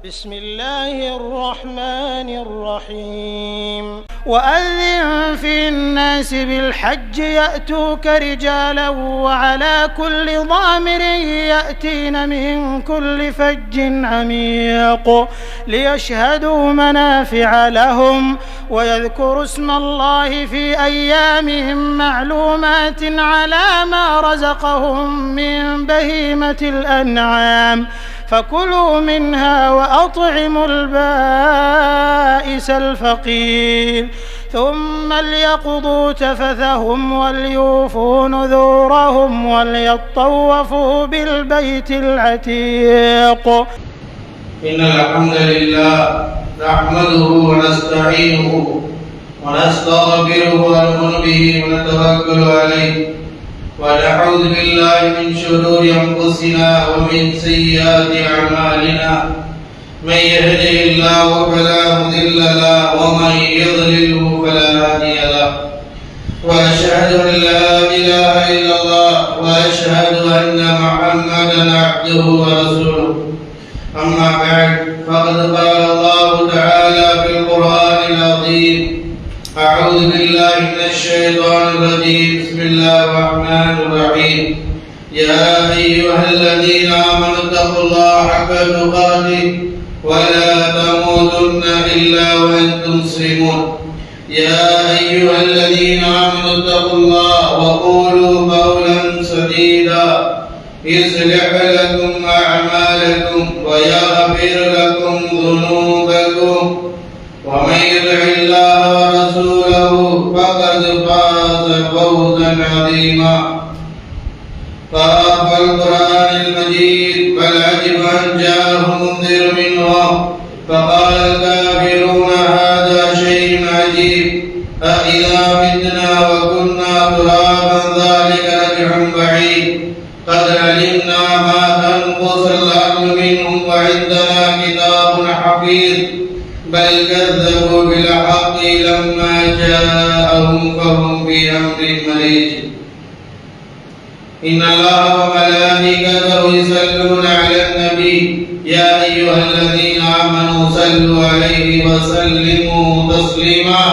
بسم الله الرحمن الرحيم وأذن في الناس بالحج يأتوك رجالا وعلى كل ضامر يأتين من كل فج عميق ليشهدوا منافع لهم ويذكروا اسم الله في أيام معلومات على ما رزقهم من بهيمة الأنعام فكلوا منها وأطعموا البائس الفقير ثم ليقضوا تفثهم وليوفوا نذورهم وليطوفوا بالبيت العتيق. إن الحمد لله نحمده ونستعينه ونستغفره ونؤمن به ونتوكل عليه ونعوذ بالله من شرور أنفسنا ومن سيئات أعمالنا من يهده الله فلا مضل له ومن يضلله فلا هادي له وأشهد أن لا إله إلا الله وأشهد أن محمدا عبده ورسوله أما بعد فقد قال الله تعالى في القرآن العظيم أعوذ بالله من الشيطان الرجيم بسم الله الرحمن الرحيم يا أيها الذين آمنوا اتقوا الله حق تقاته ولا تموتن إلا وأنتم مسلمون يا أيها الذين آمنوا اتقوا الله وقولوا قولا سديدا يصلح لكم أعمالكم ويغفر لكم ذنوبكم ومن يطع الله ورسوله فقد فاز فوزا عظيما. فأخبر القرآن المجيد بل عجب أن جاءهم منذر منهم فقال الكافرون هذا شيء عجيب أإذا متنا وكنا ترابا ذلك رجع بعيد قد علمنا ما تنقص الأرض منهم وعندنا كتاب حفيظ بل كذبوا بالحق لما جاءهم فهم في أمر مريج. إن الله وملائكته يصلون على النبي يا أيها الذين آمنوا صلوا عليه وسلموا تسليما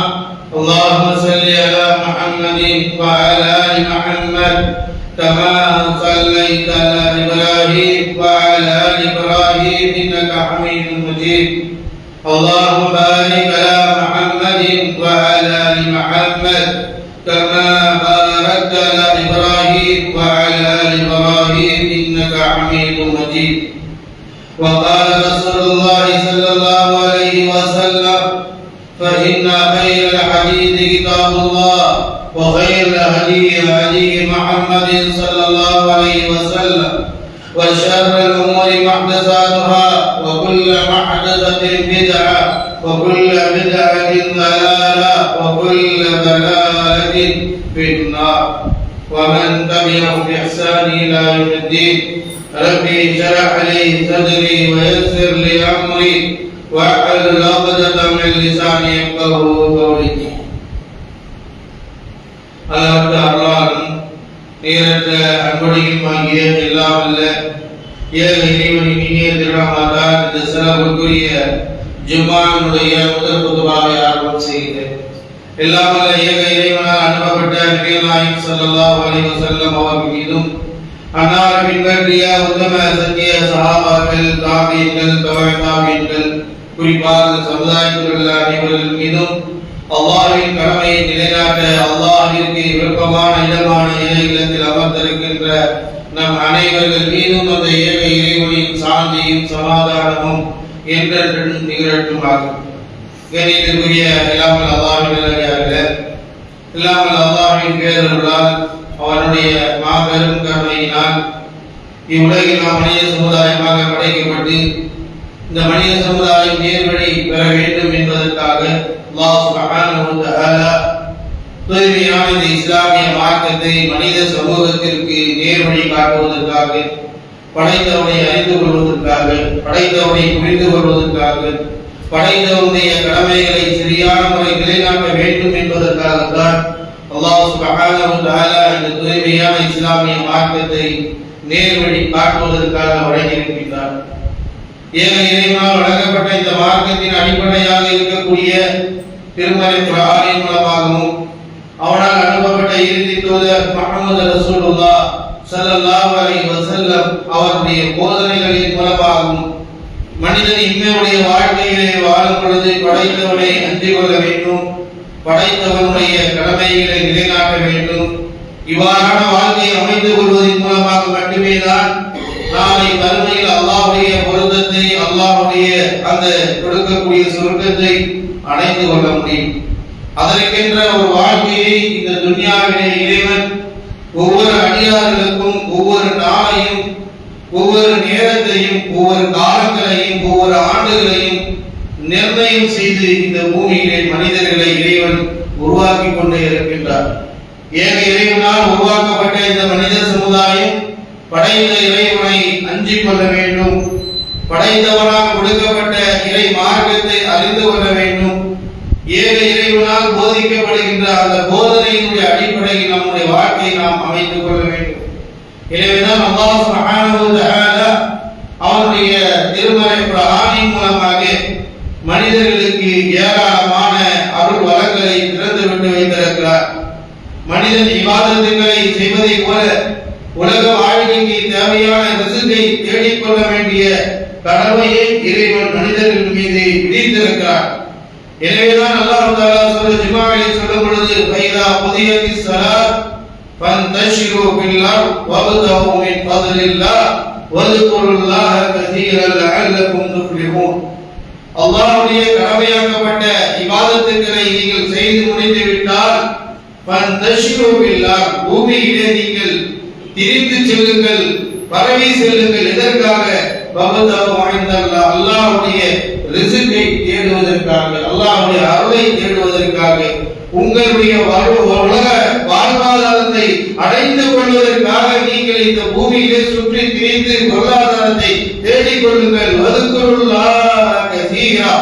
اللهم صل على محمد وعلى آل محمد كما صليت على إبراهيم وعلى آل إبراهيم إنك حميد مجيد اللهم بارك على محمد وعلى آل محمد كما باركت على إبراهيم وعلى آل إبراهيم إنك حميد مجيد. وقال رسول الله صلى الله عليه وسلم فإن خير الحديث كتاب الله وخير الهدي هدي محمد صلى الله عليه وسلم وشر الأمور محدثاتها وكل محدثة بدعة وكل بدعة ضلالة وكل ضلالة في النار. ومن تبعهم بإحسان إلى يوم الدين. ربي اشرح لي صدري ويسر لي أمري واحلل عقدة من لساني يفقهوا قولي. அளவற்ற அருளாளன் நேரற்ற அன்புடையும் ஆகிய எல்லாம் அல்ல ஏக இறைவனின் இனிய திருநாமத்தால் இந்த சிறப்புக்குரிய ஜும்மாவினுடைய முதல் குதுபாவை ஆரம்பம் செய்கிறேன். எல்லாம் அல்ல ஏக இறைவனால் அனுப்பப்பட்ட நபிகள் நாயகம் ஸல்லல்லாஹு அலைஹி வஸல்லம் அவர்கள் மீதும் அன்னார் பின்பற்றிய உத்தம சத்திய சஹாபாக்கள் தாபீன்கள் தபஅ குறிப்பாக சமுதாயத்தில் உள்ள அனைவர்கள் மீதும் அல்லாஹ்வின் கடமையை நிலைநாட்ட அல்லாஹ்விற்கு விருப்பமான இடமான இல்லத்தில் அமர்ந்திருக்கின்ற நம் அனைவர்கள் மீதும் அந்த ஏக இறைவனின் சாந்தியும் சமாதானமும் என்றென்றும் நிகழட்டுமாக. கண்ணியத்திற்குரிய இல்லாமல் அல்லாஹ்வின் நல்லடியார்களே, இல்லாமல் அல்லாஹ்வின் பேரருளால் அவனுடைய மாபெரும் கருணையினால் இவ்வுலகில் நாம் மனித சமுதாயமாக படைக்கப்பட்டு இந்த மனித சமுதாயம் நேர்வழி பெற வேண்டும் என்பதற்காக அல்லாஹ் சுப்ஹானஹு வ தஆலா தூய்மையான இந்த இஸ்லாமிய மார்க்கத்தை மனித சமூகத்திற்கு நேர்வழி காட்டுவதற்காக படைத்தவனை அறிந்து கொள்வதற்காக படைத்தவனை புரிந்து கொள்வதற்காக படைத்தவனுடைய கடமைகளை சரியான முறை நிலைநாட்ட வேண்டும் என்பதற்காகத்தான் அல்லாஹ் சுப்ஹானஹு வ தஆலா இந்த தூய்மையான இஸ்லாமிய மார்க்கத்தை நேர்வழி காட்டுவதற்காக வழங்கியிருக்கிறார். ஏக இறைவனால் வழங்க இறக்கப்பட்ட இந்த மார்க்கத்தின் அடிப்படையாக இருக்கக்கூடிய திருமறை குர்ஆனின் மூலமாகவும் அவனால் அனுப்பப்பட்ட இறுதி தூதர் முஹம்மது ரசூலுல்லாஹ் ஸல்லல்லாஹு அலைஹி வஸல்லம் அவருடைய போதனைகளின் மூலமாகவும் மனிதன் இம்மையுடைய வாழ்க்கையிலே வாழும் பொழுது படைத்தவனை அஞ்சிக் கொள்ள வேண்டும், படைத்தவனுடைய கடமைகளை நிலைநாட்ட வேண்டும். இவ்வாறான வாழ்க்கையை அமைத்துக் கொள்வதன் மூலமாக மட்டுமே தான் நாளை மறுமையில் அல்லாஹ்வுடைய பொருத்தத்தை, அல்லாஹ்வுடைய அந்த கொடுக்கக்கூடிய சொர்க்கத்தை அடைந்து கொள்ள முடியும். அதற்கென்ற ஒரு வாழ்க்கையை இந்த துன்யாவிலே இறைவன் ஒவ்வொரு அடியார்களுக்கும் ஒவ்வொரு நாளையும், ஒவ்வொரு நேரத்தையும், ஒவ்வொரு காலங்களையும், ஒவ்வொரு ஆண்டுகளையும் நிர்ணயம் செய்து இந்த பூமியிலே மனிதர்களை இறைவன் உருவாக்கி கொண்டே இருக்கின்றார். ஏக இறைவனால் உருவாக்கப்பட்ட இந்த மனித சமுதாயம் படைத்த இறைவனை அஞ்சிக் கொள்ள வேண்டும், படைத்தவனாக கொடுக்கப்பட்ட இறை மார்க்கத்தை அறிந்து கொள்ள வேண்டும். ஏக இறைவனால் போதிக்கப்படுகின்ற அந்த போதனையினுடைய அடிப்படையில் நம்முடைய வாழ்க்கையை நாம் அமைத்துக் கொள்ள வேண்டும். எனவேதான் அல்லாஹ் சுப்ஹானஹு வ தஆலா அவருடைய திருமறை குர்ஆனின் மூலமாக மனிதர்களுக்கு ஏராளமான அருள் வளங்களை திறந்துவிட்டு வைத்திருக்கிறார். மனிதன் இபாதத்துகளை செய்வதை போல உலக வாழ்க்கைக்கு தேவையான ரிஸ்கை தேடிக்கொள்ள வேண்டிய கடமையை இறைவன் மனிதர்கள் மீது விதித்திருக்கிறார். எனவேதான் அல்லாஹ் தஆலா சூரா ஜுமாஅிலே சொல்லும் பொழுது ஃபைதா குதியத்திஸ் ஸலாத் ஃபந்தஷிரு ஃபில் அர்த் வப்தகு மின் ஃபضலில்லாஹ் வذ்குருல்லாஹ கதீரன் லஅல்லகும் துஃப்லிஹூன். அல்லாஹ்வுடைய கடமையாக்கப்பட்ட இபாதத்துகளை நீங்கள் செய்து முடித்து விட்டால் ஃபந்தஷிரு ஃபில் அர்த் பூமியிலே நீங்கள் திரிந்து செல்லுங்கள், பரவி செல்லுங்கள். எதற்காக? வப்தகு இன்தல்லாஹ் அல்லாஹ்வுடைய ரிஸ்கை தேடுவதற்காக, அல்லாஹ்வுடைய அருளை தேடுவதற்காக, உங்களுடைய உலக வாழ்வாதாரத்தை அடைந்து கொள்வதற்காக நீங்கள் இந்த பூமியிலே சுற்றி திரிந்து பொருளாதாரத்தை தேடிக் கொள்ளுங்கள். வذ்குருல்லாஹ கஸீரா.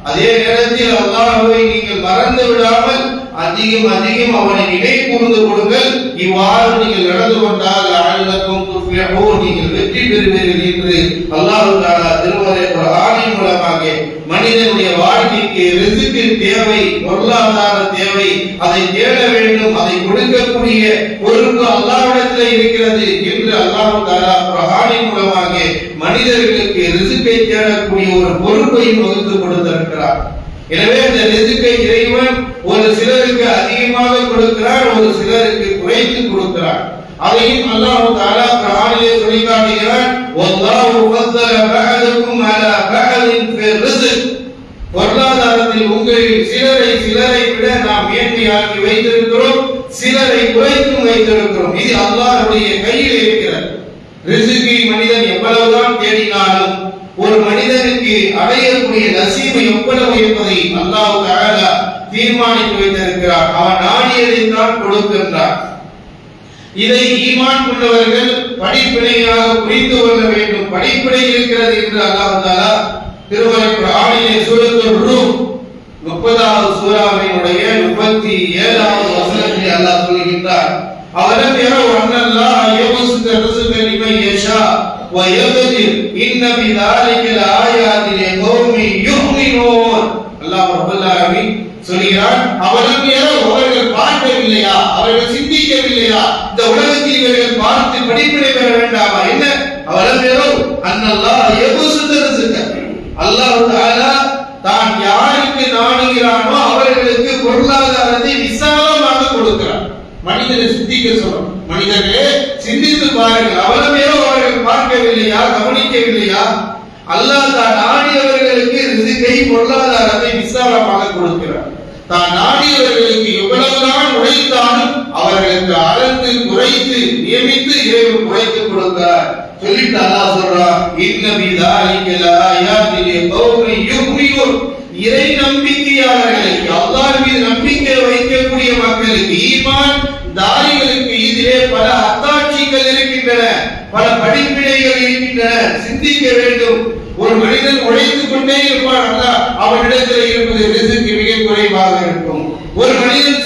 அதே நேரத்தில் அல்லாஹ்வை நீங்கள் மறந்து விடாமல் அதிகம் அதிகம் அவனை நினை கூர்ந்து கொடுங்கள். இவ்வாறு நீங்கள் நடந்து கொண்டால் லஅல்லகும் துஃப்லிஹூன், நீங்கள் வெற்றி பெறுவீர்கள் என்று அல்லாஹ் தஆலா திருமறை குர்ஆனின் மூலமாக மனிதனுடைய வாழ்க்கைக்கு ரிஸ்க் தேவை, பொருளாதார தேவை, அதை தேட வேண்டும், அதை கொடுக்கக்கூடிய பொறுப்பு அல்லாஹ்விடத்தில் இருக்கிறது என்று அல்லாஹ் தஆலா குர்ஆனின் மூலமாக மனிதர்களுக்கு ரிஸ்கை தேடக்கூடிய ஒரு பொறுப்பையும் வகுத்து கொடுத்திருக்கிறார். எனவே இந்த ரிஸ்கை இறைவன் ஒரு சிலருக்கு அதிகமாக கொடுக்கிறார், ஒரு சிலருக்கு குறைத்து கொடுக்கிறார். அதையும் அல்லாஹ் தஆலா குர்ஆனிலே சொல்லி காட்டுகிறார். வல்லாஹு ஃபضل பஅதகும் அலா பஅதின் ஃபி ரிஸ்க். பொருளாதாரத்தில் உங்களில் சிலரை விட நாம் மேன்மையாக்கி வைத்திருக்கிறோம், சிலரை குறைத்தும் வைத்திருக்கிறோம். இது அல்லாஹ்வுடைய கையில் இருக்கிறது. ரிஸ்கை மனிதன் எவ்வளவுதான் தேடினாலும் ஒரு மனிதனுக்கு அடையக்கூடிய நசீபு எவ்வளவு என்பதை அல்லாஹ் தஆலா தீர்மானித்து வைத்திருக்கிறார். அவன் நாடியதை தான் கொடுக்கின்றார். இதை ஈமான் கொண்டவர்கள் படிப்பினையாக புரிந்து கொள்ள வேண்டும். படிப்பினை இருக்கிறது என்று அல்லாஹ் தஆலா திருமறை குர்ஆனிலே சூரத்துர் ரூம் 30வது சூராவினுடைய 37வது வசனத்தில் அல்லாஹ் சொல்கின்றார். அவலம் யரவு அன்னல்லாஹ யபசுத்து ரிஸ்க லிமன் யஷா வ யக்திர் இன்ன ஃபீ ذلك லஆயாத்தின் லிகௌமி யுமினூன். அல்லாஹ் ரப்பல் ஆலமீன் சொல்கிறார். அவலம் யரவு, அவர்கள் பார்க்கவில்லையா, அவர்கள் சிந்திக்கவில்லையா, இந்த உலகத்தில் இவர்கள் பார்த்து படிப்பினை பெற வேண்டாமா? என்ன? அவலம் யரவு அன்னல்லாஹ யபசுத்து ரிஸ்க, அல்லாஹ் தஆலா தான் யாருக்கு நாடுகிறானோ அவர்களுக்கு பொருளாதாரத்தை விசாலமாக கொடுக்கிறார். மனிதனை சிந்திக்க சொல்றோம். மனிதர்களே சிந்தித்து பாருங்கள். அவலமேரோ அவர்கள் பார்க்கவில்லையா, கவனிக்கவில்லையா? அல்லாஹ் தான் நாடியவர்களுக்கு ரிஸ்கை, பொருளாதாரத்தை விசாலமாக கொடுக்கிறார். தான் நாடியவர்களுக்கு எவ்வளவுதான் உழைத்தாலும் அவர்களுக்கு அளந்து குறைத்து நியமித்து இறைவன் குறைத்து கொடுக்கிறார். சொல்லிட்டு அல்லாஹ் சொல்றான், இன்ன ஃபீ ذلك லஆயாத்தின் லிகௌமி யுமினூன். இறை நம்பிக்கையாளர்களை, அல்லாஹ் மீது நம்பிக்கை வைக்கக்கூடிய மக்களுக்கு, ஈமான் தாரிகளுக்கு இதிலே பல அத்தாட்சிகள் இருக்கின்றன, பல படிப்பினைகள் இருக்கின்றன. சிந்திக்க வேண்டும். ஒரு மனிதன் உழைத்துக் கொண்டே இருப்பான், அல்லாஹ் அவனிடத்தில் இருப்பது ரிஸ்க் மிக குறைவாக இருக்கும். ஒரு மனிதன்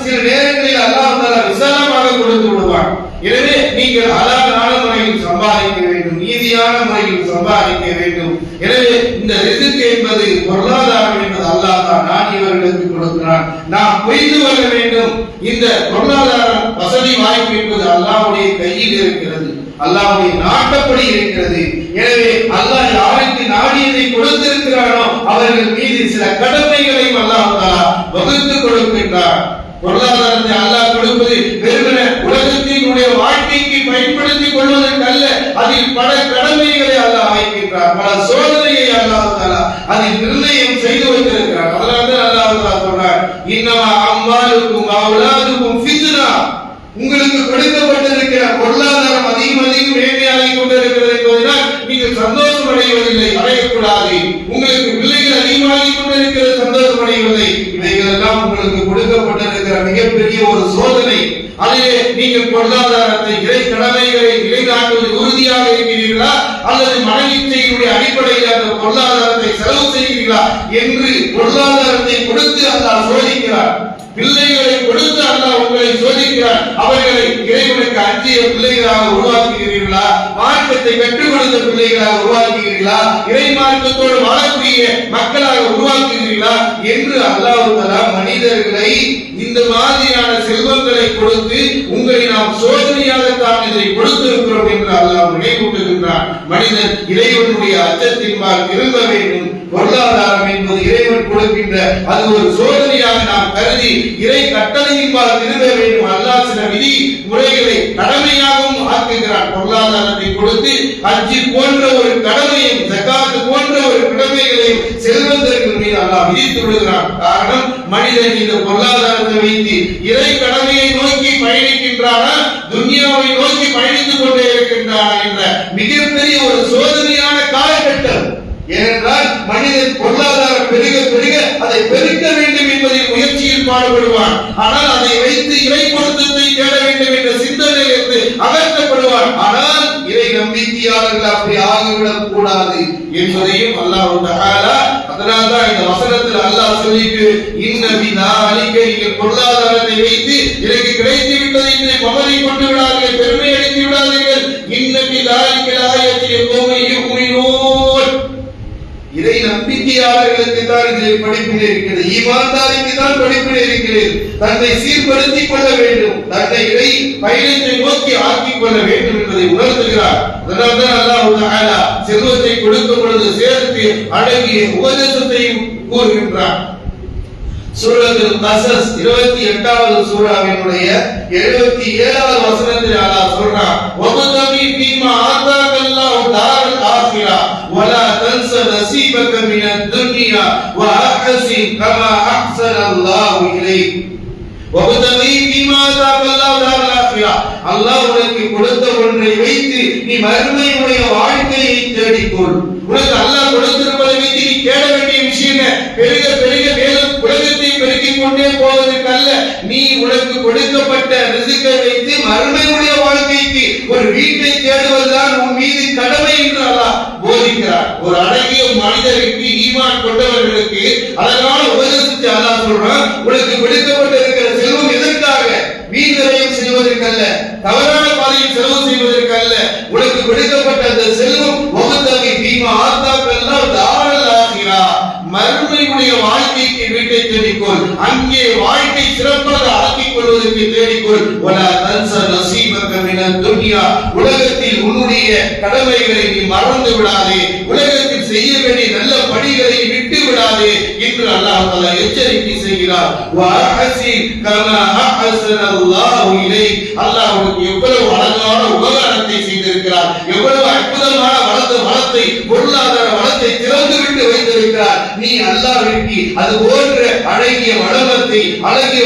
சில நேரங்களில் அல்லாஹ் தஆலா விசாலமாக கொடுத்து விடுவான். எனவே நீங்கள் ஹலாலான முறையில் சம்பாதிக்க வேண்டும், நீதியான முறையில் சம்பாதிக்க வேண்டும். எனவே இந்த ரிஸ்க் சொல்கிறான். நாம் புரிந்து கொள்ள வேண்டும், இந்த பொருளாதார வசதி வாய்ப்பு என்பது அல்லாஹ்வுடைய கையில் இருக்கிறது, அல்லாஹ்வுடைய நாட்டப்படி இருக்கிறது. எனவே அல்லாஹ் யாருக்கு நாடியதை கொடுத்திருக்கிறானோ அவர்கள் மீது சில கடமைகளையும் அல்லாஹ் தஆலா வகுத்து கொடுக்கின்றார். பொருளாதாரத்தை அல்லாஹ் கொடுப்பது வெறுமனே உலகத்தினுடைய வாழ்க்கைக்கு பயன்படுத்திக் கொள்வதற்கு அல்ல, அதில் பல கடமைகளை அல்லாஹ் வைக்கின்றார், பல சோதனையை அல்லாஹ் தஆலா அதில் நிர்ணயம் செய்து வைத்திருக்கிறார். அதனால தான் அல்லாஹ் தஆலா சொல்றார், இன்னமா அம்வாலுக்கும் அவுலாதுக்கும் ஃபித்னா, உங்களுக்கு கொடுக்கப்பட்டிருக்கிற பொருளாதாரம் அதிகம் மேன்மையாகிக் கொண்டிருக்கிறது என்பதனால் நீங்கள் சந்தோஷம் அடைவதில்லை, அடையக்கூடாது. உங்களுக்கு பிள்ளைகள் அதிகமாகிக் கொண்டிருக்கிறது, சந்தோஷம் அடைவதில்லை. இவைகள் எல்லாம் உங்களுக்கு கொடுக்கப்பட்டிருக்கிற மிகப்பெரிய ஒரு சோதனை. அதிலே நீங்கள் பொருளாதாரத்தை இறை கடமைகளை நிலைநாட்டுவதில் உறுதியாக இருக்கிறீர்களா, அல்லது மனநிச்சையினுடைய அடிப்படையில் அந்த பொருளாதாரத்தை செலவு செய்கிறீர்களா என்று பொருளாதாரத்தை கொடுத்து அல்லாஹ் சோதிக்கிறார். பிள்ளைகளை கொடுத்து அல்லாஹ் உங்களை சோதிக்கிறார். அவர்களை இறைவனுக்கு அஞ்சிய பிள்ளைகளாக உருவாக்குகிறீர்களா, மார்க்கத்தை கற்றுக் கொடுத்த பிள்ளைகளாக உருவாக்குகிறீர்களா, இறை மார்க்கத்தோடு வாழக்கூடிய மக்களாக உருவாக்குகிறீர்களா என்று அல்லாஹ் தஆலா மனிதர்களை இந்த மாதிரியான செல்வங்களை கொடுத்து உங்களை நாம் சோதனையாகத்தான் இதை கொடுத்திருக்கிறோம் என்று அல்லாஹ் நினைவூட்டுகின்றான். மனிதன் இறைவனுடைய அச்சத்தின்பால் திரும்ப வேண்டும். பொருளாதாரம் என்பது இறைவன் கொடுக்கின்ற அது ஒரு சோதனையாக நாம் கருதி இறை கட்டளையின்பால் திரும்ப வேண்டும். அல்லாஹ் சில விதி முறைகளை கடமையாகவும் ஆக்குகிறான். பொருளாதாரத்தை கொடுத்து ஹஜ் போன்ற ஒரு கடமையும், ஜகாத் போன்ற ஒரு கடமைகளையும் செல்வந்தர்கள் மீது அல்லாஹ் விதித்து விடுகிறான். காரணம், மனிதன் இந்த பொருளாதாரத்தை வைத்து இறை கடமையை நோக்கி பயணிக்கின்றானா, துன்யாவை நோக்கி பயணித்துக் கொண்டே இருக்கின்றானா என்ற மிகப்பெரிய ஒரு சோதனையான காலகட்டம். ஏனென்றால் மனிதன் பொருளாதாரம் பெருக பெருக அதை பெருக்க வேண்டும் என்பதில் முயற்சியில் பாடுபடுவான். ஆனால் அதை வைத்து இறை பொருத்தத்தை தேட வேண்டும் என்ற சிந்தனையிலிருந்து அகற்றப்படுவான். ஆனால் இறை நம்பிக்கையாளர்கள் அப்படி ஆகிவிடக் கூடாது என்பதையும் அல்லாஹ் தஆலா, அதனால்தான் இந்த வசனத்தில் அல்லாஹ் சொல்லிட்டு, இன்ன பிதாலிக, நீங்கள் பொருளாதாரத்தை வைத்து எனக்கு கிடைத்து விட்டதை என்று மமதை கொண்டு விடாதீர்கள், பெருமை அடித்து விடாதீர்கள். இன்ன பிதாலிக ஆயத்தில் கோமை யுமினூன், இறை நம்பிக்கையாளர்களுக்கு தான் இதில் படிப்பினை இருக்கிறது, ஈமான்தாரிக்கு தான் படிப்பினை இருக்கிறது. தன்னை சீர்படுத்திக் கொள்ள வேண்டும், தன்னை இறை பயணத்தை நோக்கி ஆக்கிக் கொள்ள வேண்டும் என்பதை உணர்த்துகிறார். அதனால்தான் அல்லாஹ் தஆலா செல்வத்தை கொடுக்கும் பொழுது சேர்த்து அடங்கிய உபதேசத்தையும் கூறுகின்றார். சூரத்துல் கஸஸ் 28வது சூராவினுடைய 77வது வசனத்தில் அல்லாஹ் சொல்றான், வபதகி ஃபீமா ஆதாகல்லாஹு தாரல் ஆখিরা வலா தன்ஸ நஸீபக மினத் துன்யா வஅஹ்சின் கமா அஹ்ஸனல்லாஹு இலைக். வபதகி ஃபீமா ஆதாகல்லாஹு தாரல் ஆখিরা, அல்லாஹ் உனக்கு கொடுத்த ஒன்றை வைத்து நீ மறுமையுடைய வாழ்க்கையை தேடிக்கொள். உனக்கு அல்லாஹ் கொடுத்திருப்பதை வைத்து நீ தேட வேண்டிய விஷயம் பெருக பெருக மேலும் உலகத்தை பெருக்கிக் கொண்டே போவதற்கல்ல, நீ உனக்கு கொடுக்கப்பட்ட ரிஸ்கை வைத்து மறுமையுடைய வாழ்க்கைக்கு ஒரு வீட்டை தேடுவதுதான் உன் மீது கடமை என்று அல்லாஹ் போதிக்கிறார். ஒரு அழகிய மனிதருக்கு, ஈமான் கொண்டவர்களுக்கு அழகான உபதேசத்தை அல்லாஹ் சொல்றான். உனக்கு கொடுக்கப்பட்டிருக்கிற செல்வம் எதற்காக? வீண்விரயம் செய்வதற்கல்ல, தவறான பாதையில் செலவு செய்வதற்கல்ல. உனக்கு கொடுக்கப்பட்ட அந்த செல்வம் வபதகி ஃபீமா ஆதாகல்லாஹு தாரல் ஆখিরা, மறுமையுடைய வாழ்க்கைக்கு வீட்டை தேடிக்கொள், அங்கே வாழ்க்கை சிறப்பாக ஆக்கிக் கொள்வதற்கு தேடிக்கொள். வலா தன்ஸ நஸீபக மினத் துன்யா, உலகத்தில் உன்னுடைய கடமைகளை நீ மறந்து விடாதே, உலகத்தில் செய்ய வேண்டிய நல்ல பணிகளை விட்டு விடாதே என்று அல்லாஹ் தஆலா எச்சரிக்கை செய்கிறார். வஅஹ்சின் கமா அஹ்ஸனல்லாஹு இலைக், அல்லாஹ் உனக்கு எவ்வளவு அழகான உபகாரத்தை செய்திருக்கிறார், எவ்வளவு அற்புதமான வளத்தை, பொருளாதார வளத்தை திறந்து விட்டு வைத்திருக்கிறார். நீ அல்லாஹ்விற்கு அது போன்ற அழகிய வளத்தை, அழகிய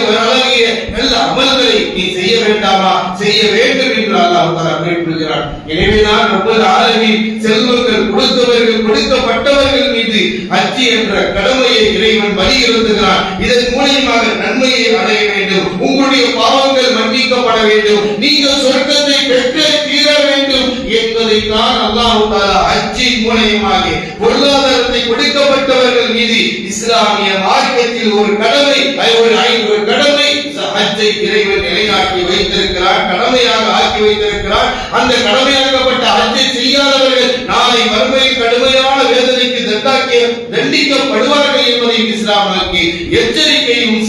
நல்ல அமல்களை நீ செய்ய வேண்டாமா? செய்ய வேண்டும் என்று அல்லாஹ் தஆலா குறிப்பிடுகிறார். எனவேதான் ரப்பல் ஆலமீன் செல்வங்கள் கொடுத்தவர்கள், கொடுக்கப்பட்டவர்கள் மீது ஹஜ் என்ற கடமையை இறைவன் வலியுறுத்துகிறான். இதன் மூலமாக நன்மையை அடைய வேண்டும், உங்களுடைய பாவங்கள் மன்னிக்கப்பட வேண்டும், நீங்கள் சொர்க்கத்தை பெற்றே தீர வேண்டும் என்பதை தான் அல்லாஹ் தஆலா ஹஜ்ஜின் மூலமாக பொருளாதாரத்தை கொடுக்கப்பட்டவர்கள் மீது இஸ்லாமிய மார்க்கத்தில் ஒரு கடமை, ஒரு கடமை ஹஜ்ஜை இறைவன் நிலைநாட்டி வைத்திருக்கிறார், கடமையாக ஆக்கி வைத்திருக்கிறார். அந்த கடமையாக்கப்பட்ட ஹஜ்ஜை செய்யாதவர்கள் நாளை மறுமையில் கடுமையான வேதனைக்கு தண்டிக்கப்படுவார்கள் என்பதை இஸ்லாம் நமக்கு எச்சரிக்கையும்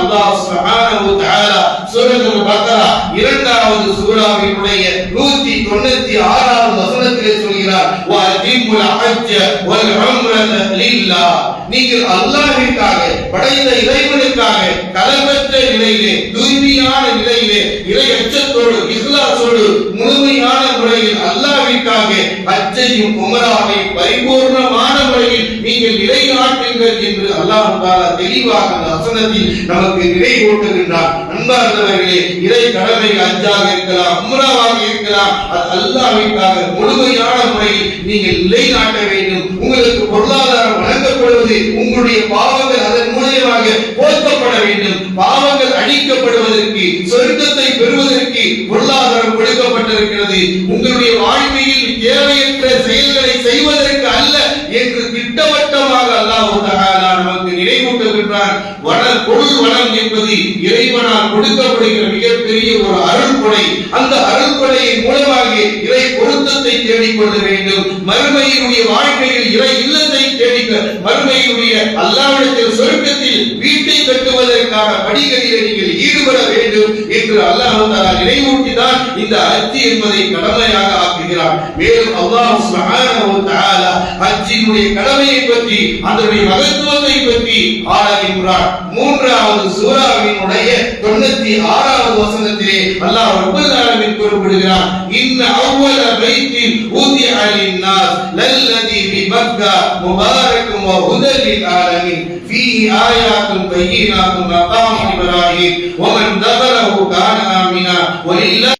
அல்லாஹ் சுப்ஹானஹு வ தஆலா சூரத்துல் பக்ரா இரண்டாவது சூராவினுடைய 196வது வசனத்திலே சொல்கிறார் வஅதிமுல் ஹஜ்ஜ வல் உம்ரத லில்லாஹ். நீங்கள் அல்லாஹ்விற்காக படைத்த இறைவனுக்காக கலவற்ற நிலையிலே தூய்மையான நிலையிலே இறை அச்சத்தோடு இஹ்லாஸோடு முழுமையான முறையில் அல்லாஹ்விற்காக ஹஜ்ஜையும் உம்ராவை பரிபூர்ணமான முறையில் நீங்கள் நிலைநாட்டுங்கள் என்று அல்லாஹ் தஆலா தெளிவாக அந்த வசனத்தில் நமக்கு நினைவூட்டுகின்றார். அன்பார்ந்தவர்களே, இறை கடமை ஹஜ்ஜாக இருக்கலாம், உம்ராவாக இருக்கலாம், அது அல்லாஹ்விற்காக முழுமையான முறையில் நீங்கள் நிலைநாட்ட வேண்டும். உங்களுக்கு பொருளாதாரம் வழங்கப்படுவது உங்களுடைய பாவங்கள் அதன் மூலமாக போக்கப்பட வேண்டும். பாவங்கள் அழிக்கப்படுவதற்கு, சொர்க்கத்தை பெறுவதற்கு பொருளாதாரம் கொடுக்கப்பட்டிருக்கிறது. உங்களுடைய வாழ்க்கையில் தேவையற்ற செயல்களை செய்வதற்கு அல்ல என்று திட்டவட்டமாக அல்லாஹ் தஆலா நமக்கு நினைவூட்டுகின்றான். பொருள் வளம் என்பது இறைவனால் கொடுக்கப்படுகிற மிகப்பெரிய ஒரு அருள்கொடை. அந்த அருள்கொடையின் மூலமாக இறை பொருத்தத்தை தேடிக்கொள்ள வேண்டும். மறுமையினுடைய வாழ்க்கையில் இறை இல்லத்தை தேடிக்க, மறுமையினுடைய அல்லாஹ்விடத்தில் சொர்க்கத்தில் வீட்டை கட்டுவதற்கான படிகளில் நீங்கள் ஈடுபட வேண்டும் என்று அல்லாஹ் தஆலா நினைவூட்டிதான் இந்த ஹஜ் என்பதை கடமையாக ஆக்குகிறார். மேலும் அல்லாஹ் சுப்ஹானஹு வ தஆலா ஹஜ்ஜினுடைய கடமையை பற்றி, அதனுடைய மகத்துவத்தை பற்றி ஆல இம்ரான் 3வது சூராவினுடைய 96வது வசனத்திலே அல்லாஹ் ரப்பல் ஆலமீன் குறிப்பிடுகிறார். இன்ன அவ்வல பைத்தின் ஊதிஅ லின்னாஸ் லல்லதி பி மக்கா முபாரக்கும் வ ஹுதல் லில் ஆலமீன் ஃபீஹி ஆயாத்துன் பையினாத்துன் மகாம இப்ராஹீம் வ மன் தகலஹு கான ஆமினா வ லில்லாஹி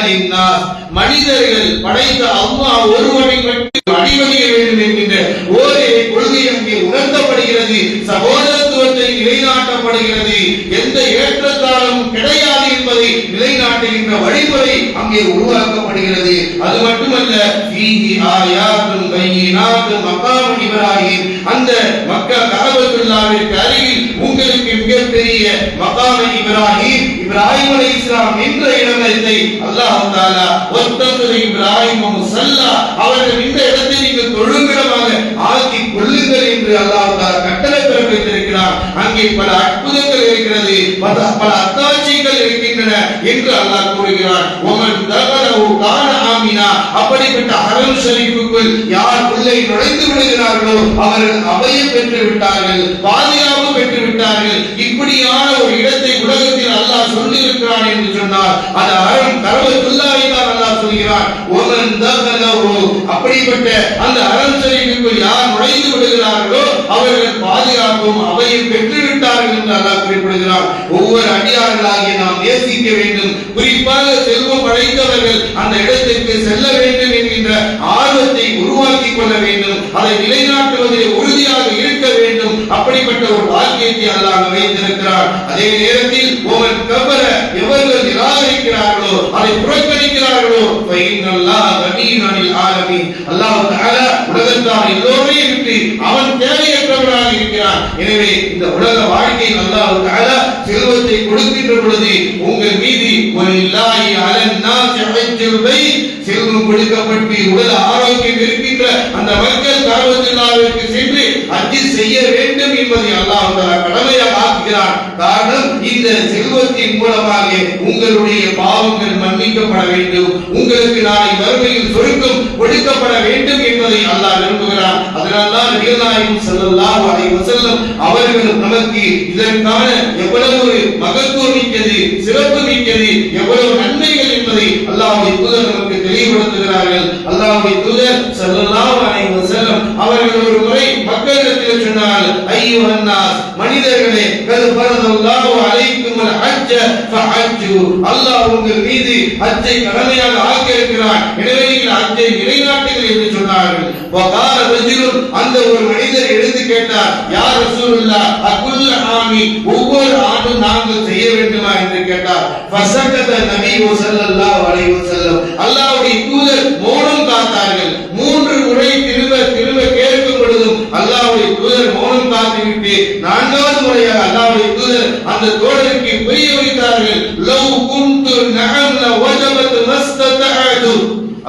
லின்னாஸ். மனிதர்கள் படைத்த அல்லாஹ் ஒருவனை மட்டும் அடிபணிய வேண்டும் என்கின்ற ஒரே கொள்கை அங்கே உணர்த்தப்படுகிறது. சகோதரத்துவத்தை நிலைநாட்டப்படுகிறது. எந்த ஏற்றத்தாலும் கிடையாது என்பதை நிலைநாட்டுகின்ற வழிமுறை அங்கே உருவாக்கப்படுகிறது. அது மட்டுமல்ல, ஃபீஹி ஆயாத்துன் பையினாத்துன் மகாம இப்ராஹீம், அந்த மக்கா கஅபத்துல்லாஹ்விற்கு அருகில் உங்களுக்கு மிகப்பெரிய மகாம இப்ராஹீம், இப்ராஹிம் அலைஹிஸ்ஸலாம் என்ற இடத்தை அல்லாஹ் தஆலா வத்தது இப்ராஹிம் முஸல்லா, அவர்கள் இந்த இடத்தை நீங்கள் தொழுமிடமாக ஆக்கி கொள்ளுங்கள் என்று அல்லாஹ் தஆலா கட்டளை பிறப்பித்திருக்கிறார். அங்கே பல அற்புதங்கள் இருக்கிறது, பல அத்தாட்சிகள் இருக்கின்றன என்று அல்லாஹ் கூறுகிறார். ஒமன் தகலஹு கான ஆமினா, அப்படிப்பட்ட ஹரம் ஷரீஃபுக்குள் யார் உள்ளே நுழைந்து விடுகிறார்களோ அவர்கள் அபயம் பெற்று விட்டார்கள், பாதுகாப்பு பெற்று விட்டார்கள். இப்படியான ஒரு இடத்தை உலகத்தில் அல்லாஹ் சொல்லி இருக்கிறான் என்று சொன்னார். அது ஹரம் கஅபத்துல்லாஹி தான் அல்லாஹ் சொல்கிறார். ஒமன் தகலஹு, அப்படிப்பட்ட அந்த ஹரம் ஷரீஃபுக்குள் யார் நுழைந்து விடுகிறார்களோ அவர்கள் பாதுகாப்பும் அபயம் பெற்று விட்டார்கள் என்று அல்லாஹ் குறிப்பிடுகிறார். ஒவ்வொரு அடியார்களாகிய நாம் நேசிக்க வேண்டும். குறிப்பாக செல்வம் படைத்தவர்கள் அந்த இடத்திற்கு செல்ல வேண்டும் என்கின்ற ஆர்வத்தை உருவாக்கி கொள்ள வேண்டும். அதை நிலைநாட்டுவதில் உறுதியாக இருக்க வேண்டும். அப்படிப்பட்ட ஒரு பாக்கியத்தை அல்லாஹ் வைத்திருக்கிறார். அதே நேரத்தில் ஒமன் கபர, எவர்கள் நிராகரிக்கிறார்களோ, அதை புறக்கணிக்கிறார்களோ, ஃபைனல்லாஹ் கனீயுன் அனில் ஆலமீன், அல்லாஹ் தஆலா உலகத்தார் எல்லோரையும் விட்டு அவன் தேவையற்றவனாக இருக்கிறான். எனவே இந்த உலக வாழ்க்கையில் அல்லாஹ் தஆலா செல்வத்தை கொடுக்கின்ற பொழுது உங்கள் மீது வலில்லாஹி அலன் நாஸி ஹஜ்ஜுல் பைத், செல்வம் கொடுக்கப்பட்டு உடல் ஆரோக்கியம் இருக்கின்ற அந்த மக்கள் கஅபத்துல்லாஹ்விற்கு சென்று ஹஜ் செய்ய வேண்டும் என்பதை அல்லாஹ் தஆலா கடமையாக ஆக்குகிறான். காரணம், இந்த செல்வத்தின் மூலமாக உங்களுடைய பாவங்கள் மன்னிக்கப்பட வேண்டும், உங்களுக்கு நாளை மறுமையில் சொர்க்கம் கொடுக்கப்பட வேண்டும் என்பதை அல்லாஹ் விரும்புகிறான். அதனால்தான் நபிகள் நாயகம் ஸல்லல்லாஹு அலைஹி வஸல்லம் அவர்கள் நமக்கு இதற்கான எவ்வளவு மகத்துவம் மிக்கது, சிறப்பு மிக்கது, எவ்வளவு நன்மைகள் என்பதை அல்லாஹ்வுடைய தூதர் நமக்கு தெளிவுபடுத்துகிறார்கள். அல்லாஹ்வுடைய தூதர் ஸல்லல்லாஹு அலைஹி வஸல்லம் அவர்கள் ஒரு முறை மக்களிடத்தில் சொன்னார்கள், ஐயுஹன் நாஸ், மனிதர்களே, கத் ஃபரதல்லாஹு அலைக்குமுல் ஹஜ்ஜ ஃபஹஜ்ஜு, அல்லாஹ் உங்கள் மீது ஹஜ்ஜை கடமையாக ஆக்கியிருக்கிறான், எனவே நீங்கள் ஹஜ்ஜை நிலைநாட்டுங்கள் என்று சொன்னார்கள். வகால ரஜுலுன், அந்த ஒரு மனிதர் எழுந்து கேட்டார், யா ரசூலுல்லாஹ் அகுல்ல ஆமி, ஒவ்வொரு ஆண்டும் நாங்கள் செய்ய வேண்டுமா என்று கேட்டார். ஃபஸகத நபி ஸல்லல்லாஹு அலைஹி வஸல்லம், அல்லாஹ்வுடைய தூதர் மௌனம் காத்தார்கள். 3 முறை திரும்ப திரும்ப கேட்கும் பொழுதும் அல்லாஹ்வுடைய தூதர் மௌனம் காத்துவிட்டு 4வது முறையாக அல்லாஹ்வுடைய தூதர் அந்த தோழருக்கு புரிய வைத்தார்கள். லவ் குன்து நஅம் ல வஜபத் மஸ்ததஅது,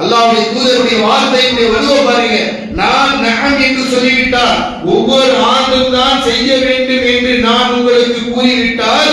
அல்லாஹ்வுடைய தூதருடைய வார்த்தையை வலுவ பாருங்க. நான் நஅம் என்று சொல்லிவிட்டால் ஒவ்வொரு ஆண்டும் தான் செய்ய வேண்டும் என்று நான் உங்களுக்கு கூறிவிட்டால்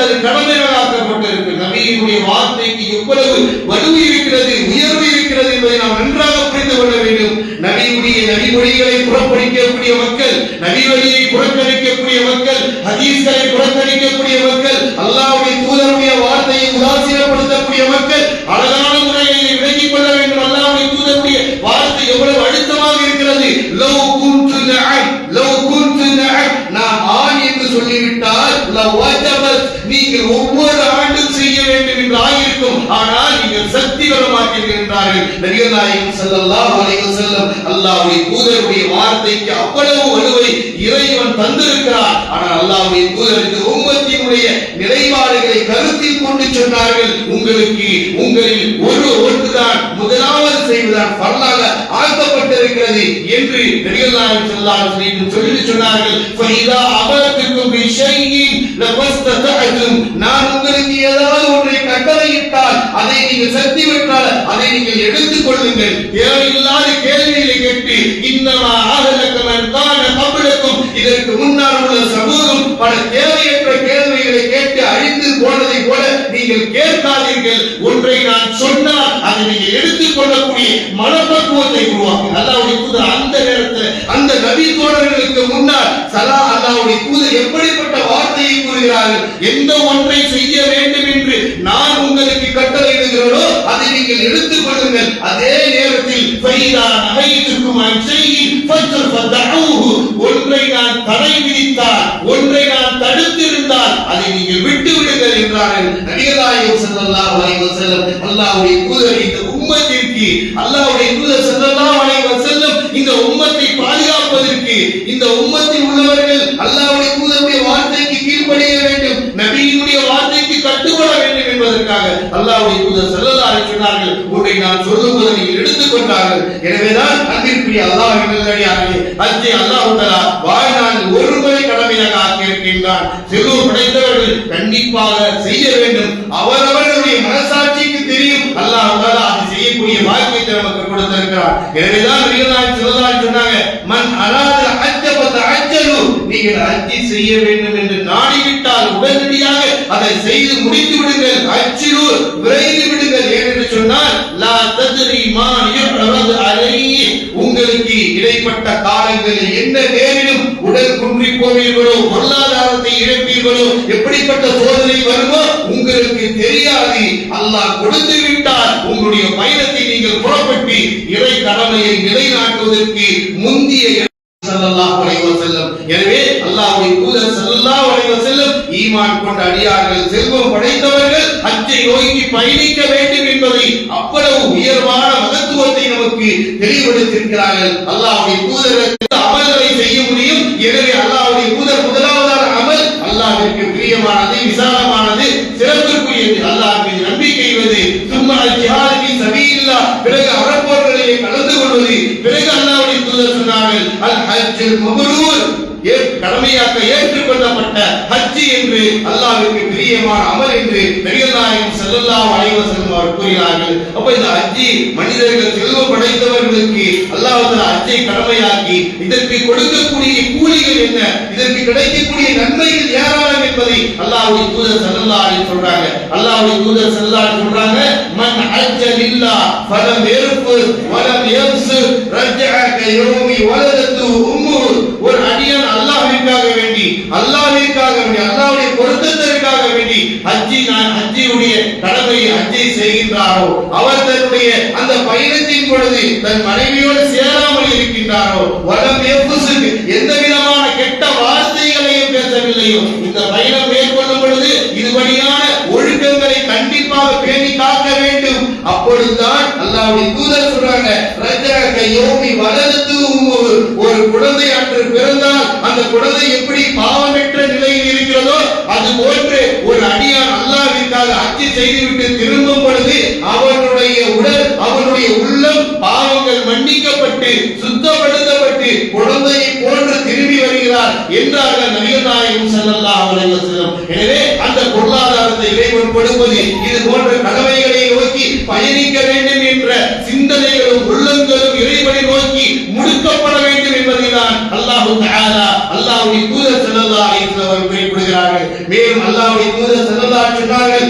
அது கடமையாக்கப்பட்டிருக்கு. நபியினுடைய வார்த்தைக்கு எவ்வளவு வலு இருக்கிறது, உயர்வு இருக்கிறது என்பதை நாம் நன்றாக புரிந்து கொள்ள வேண்டும். நபியுடைய நபிமொழிகளை புறக்கணிக்கக்கூடிய மக்கள், நபி வழியை புறக்கணிக்கக்கூடிய மக்கள், ஹதீஸ்களை புறக்கணிக்கக்கூடிய மக்கள், அல்லாஹ்வுடைய தூதருடைய வார்த்தையை உதாசீனப்படுத்தக்கூடிய மக்கள் அழகான முறையை விலகிக் கொள்ள வேண்டும். அல்லாஹ்வுடைய தூதருடைய வார்த்தை எவ்வளவு அழுத்தமாக இருக்கிறது. லவ் குன்து நஅம், லவ் குன்து நஅம், நான் ஆண் என்று சொல்லிவிட்டால் லவஜபத், நீங்கள் ஒவ்வொரு ஆண்டும் செய்ய வேண்டும் என்று ஆயிருக்கும். ஆனால் நீங்கள் சக்தி பெற மாட்டீர்கள் என்றார்கள் நபிகள் நாயகம் ஸல்லல்லாஹு அலைஹி வஸல்லம். அல்லாஹ்வுடைய தூதருடைய வார்த்தைக்கு அவ்வளவு வலுவை இறைவன் தந்திருக்கிறார். ஆனால் அல்லாஹ்வுடைய தூதருக்கு உம்மத்தினுடைய நிலைப்பாடுகளை கருத்தில் கொண்டு சொன்னார்கள், உங்களுக்கு உங்களில் ஒரு ஒன்றுதான் முதலாவது செய்வதுதான் ஃபர்லாக ஆக்கப்பட்டிருக்கிறது என்று நபிகள் நாயகம் ஸல்லல்லாஹு அலைஹி வஸல்லம் சொல்லி சொன்னார்கள். ஃபைதா அமரத்துக்கும் பிஷைஇன் லஃபஸ்ததஅதும், நான் உங்களுக்கு ஏதாவது ஒன்றை கட்டளையிட்டால் அதை நீங்கள் சக்தி பெற்றால் அதை நீங்கள் எடுத்துக் கொள்ளுங்கள். தேவையில்லாத கேள்விகளை கேட்டு இன்னமா அஹலக மன் கான கப்லக்கும், இதற்கு முன்னால் உள்ள சமூகம் பல தேவையற்ற கேள்விகளை கேட்டு அழிந்து போனதை போல நீங்கள் கேட்காதீர்கள். ஒன்றை நான் சொன்னால் அதை நீங்கள் எடுத்துக் கொள்ளக்கூடிய மனப்பக்குவத்தை உருவாக்கும். அல்லாஹ்வுடைய தூதர் அந்த நேரத்தில் அந்த நபி தோழர்களுக்கு முன்னால் அல்லாஹ்வுடைய தூதர் எப்படிப்பட்ட வார்த்தையை கூறுகிறார்கள், எந்த ஒன்றை செய்ய வேண்டும் என்று நான் உங்களுக்கு கட்டளையிடுகிறேனோ அதை நீங்கள் எடுத்துக் கொள்ளுங்கள். அதே நேரத்தில் ஃபைதா நஹைதுக்கும் அன் ஷைஇன் ஃபதஊஹு, ஒன்றை நான் தடை விதித்தால், ஒன்றை நான் தடுத்திருந்தால் அதை நீங்கள் விட்டு விடுங்கள் என்றார்கள் நபிகள் நாயகம் ஸல்லல்லாஹு அலைஹி வஸல்லம். அல்லாஹ்வுடைய தூதர் இந்த உம்மத்திற்கு, அல்லாஹ்வுடைய தூதர் ஸல்லல்லாஹு அலைஹி வஸல்லம் இந்த உம்மத்தை பாதுகாப்பதற்கு, இந்த உம்மத்தில் உள்ளவர்கள் அல்லாஹ்வுடைய தூதருடைய வார்த்தைக்கு கீழ்ப்படிய வேண்டும், நபியினுடைய வார்த்தைக்கு கட்டுப்பட வேண்டும் என்பதற்காக அல்லாஹ்வுடைய தூதர் ஸல்லல்லாஹு அலைஹி சொன்னார்கள், ஒன்றை நான் சொல்லும்போது நீங்கள் எடுத்துக்கொண்டார்கள். எனவேதான் அன்பிற்குரிய அல்லாஹ்வின் நல்லடியார்களே, ஹஜ்ஜை அல்லாஹ் தஆலா வாழ்நாளில் ஒரு முறை கடமையாக ஆக்கியிருக்கின்றான். செல்வம் படைத்தவர்கள் கண்டிப்பாக செய்ய வேண்டும். அவரவர்களுடைய மனசாட்சிக்கு தெரியும், அல்லாஹ் தஆலா அதை செய்யக்கூடிய பாக்கியத்தை நமக்கு கொடுத்திருக்கிறார். எனவேதான் நபிகள் நாயகம் ஸல்லல்லாஹு அலைஹி சொன்னாங்க, மன் அராத ஹஜ்ஜ ஃபதஅஜ்ஜலு, நீங்கள் ஹஜ்ஜை செய்ய வேண்டும் என்று நாடிவிட்டால் உடனடியாக அதை செய்து முடித்து விடுங்கள். அஜ்ஜலு, விரைந்து விடுங்கள். ஏனென்று சொன்னால் லா தத்ரி மா யுரது அலைஹி, உங்களுக்கு இடைப்பட்ட காலங்களில் என்ன நேரிடும், உடல் குன்றி போவீர்களோ, பொருளாதாரத்தை இழப்பீர்களோ, எப்படிப்பட்ட சோதனை வருமோ உங்களுக்கு தெரியாது. அல்லாஹ் கொடுத்து விட்டால் உங்களுடைய பயணத்தை நீங்கள் புறப்பட்டு இறை கடமையை நிலைநாட்டுவதற்கு முந்திய ஸல்லல்லாஹு அலைஹி வஸல்லம். எனவே அல்லாஹ்வுடைய தூதர் ஸல்லல்லாஹு அலைஹி வஸல்லம் ஈமான் கொண்ட அடியார்கள், செல்வம் படைத்தவர்கள் ஹஜ்ஜை நோக்கி பயணிக்க வேண்டும் என்பதை அவ்வளவு உயர்வான மகத்துவத்தை நமக்கு தெளிவுபடுத்தியிருக்கிறார்கள். அல்லாஹ்வுடைய தூதருக்கு அமல்களை செய்ய முடியும். எனவே அல்லாஹ்வுடைய தூதர் முதலாவதான அமல் அல்லாஹ்விற்கு பிரியமானது, விசாலமானது, சிறப்பிற்குரியது. அல்லாஹ் மீது நம்பிக்கை வைப்பது, சும்மா ஜிஹாத் ஃபீ சபீலில்லாஹ், பிறகு அறப்போர்களிலே கலந்து கொள்வது. பிறகு அல்லாஹ்வுடைய தூதர் சொன்னார்கள், அல் ஹஜ்ஜுல் மப்ரூர், கடமையாக்க ஏற்றுக்கொள்ளப்பட்ட ஹஜ் என்று அல்லாஹ்விற்கு பிரியமான அமல் என்று நபிகள் நாயகம் ஸல்லல்லாஹு அலைஹி வஸல்லம் அவர்கள் கூறினார்கள். அப்ப இந்த ஹஜ் மனிதர்கள் செல்வம் படைத்தவர்களுக்கு அல்லாஹ் தஆலா ஹஜ்ஜை கடமையாக்கி இதற்கு கொடுக்கக்கூடிய கூலிகள் என்ன, இதற்கு கிடைக்கக்கூடிய நன்மைகள் ஏராளம் என்பதை அல்லாஹ்வுடைய தூதர் ஸல்லல்லாஹு அலைஹி சொல்றாங்க. அல்லாஹ்வுடைய தூதர் ஸல்லல்லாஹு அலைஹி சொல்றாங்க, மன் ஹஜ்ஜ லில்லாஹ் ஃபலம் யர்ஃபுஸ் வலம் யஃஸுர் ரஜஅ கயௌமி வலதத்து உம்முஹு, ஒரு அடியான் அல்லாஹ்விற்காக வேண்டி, அல்லாஹ்விற்காக வேண்டி, அல்லாஹ்வுடைய பொருத்தத்திற்காக வேண்டி ஹஜ்ஜியுடைய கடமை ஹஜ்ஜை செய்கின்றாரோ, அவர் தன்னுடைய அந்த பயணத்தின் பொழுது தன் மனைவியோடு சேராமல் இருக்கின்றாரோ, வலம் யஃஸுக், எந்த விதமான கெட்ட வார்த்தைகளையும் பேசவில்லையோ, இந்த பயணம் மேற்கொள்ளும் பொழுது இதுபடியான ஒழுக்கங்களை கண்டிப்பாக பேணி காக்க வேண்டும். அப்பொழுதுதான் அல்லாஹ்வுடைய தூதர் சொல்றாங்க, ரஜஅ கயௌமி வலதத்து உம்முஹு, ஒரு குழந்தை அன்று பிறந்தால் அந்த குழந்தை எப்படி பாவமற்ற நிலையில் இருக்கிறதோ அது போன்று ஒரு அடியான் அல்லாஹ்விற்காக ஹஜ் செய்துவிட்டு திரும்பும் பொழுது அவனுடைய உடல், அவனுடைய உள்ளம் பாவங்கள் மன்னிக்கப்பட்டு சுத்தப்படுத்தப்பட்டு குழந்தையை போன்று திரும்பி வருகிறார் என்றார்கள் நபிகள் நாயகம் ஸல்லல்லாஹு அலைஹி வஸல்லம். எனவே அந்த பொருளாதாரத்தை இறைவன் கொடுப்பது, இது போன்ற கடமைகளை நோக்கி பயணிக்க வேண்டும் என்ற சிந்தனைகளும் உள்ளங்களும் இறைவனை நோக்கி முடுக்கப்பட வேண்டும் என்பதைதான் அல்லாஹ் தஆலா அல்லாஹ்வுடைய தூதர் ஸல்லல்லாஹு அலைஹி வஸல்லம் குறிப்பிடுகிறார். அல்லாஹ்வுடைய தூதர் ஸல்லல்லாஹு அலைஹி சொன்னார்கள்